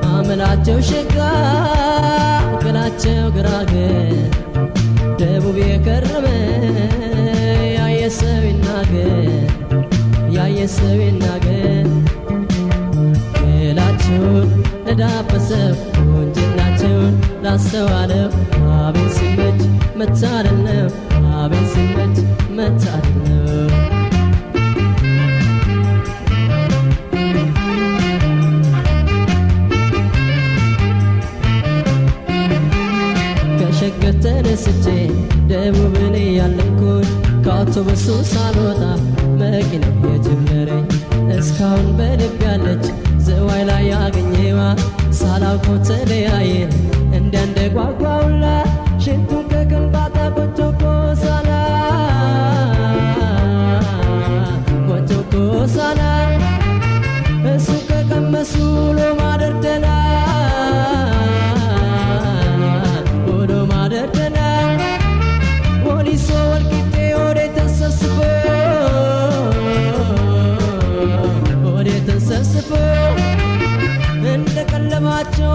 አመላቸው ሸጋ ገላቸው ግራገ ደቡብ የከረመ ያየሰው ይናገር ገላቸውን ለዳበሰው ወንጀላቸውን ላስተዋለው አቤት ሲመች መታደል ነው አቤት ሲመች መታደል ነው ተነስቼ ደቡብን ያለንኩኝ ከአውቶቡሱ ሳልወጣ መኪና የጀመረኝ እስካሁን በልብ ያለች ዝዋይ ላይ ያገኘዋ ሳላውቀው ተለያየን እንደ ጓጓውላ ሽንቱን ከግንባታ ጎጆ ኮሳና እሱ ከቀመሱ ውሎ ማደር ደህና ወሊሶ ወልቂጤ ወደ ተሰብስቦ እንደ ቀለማቸው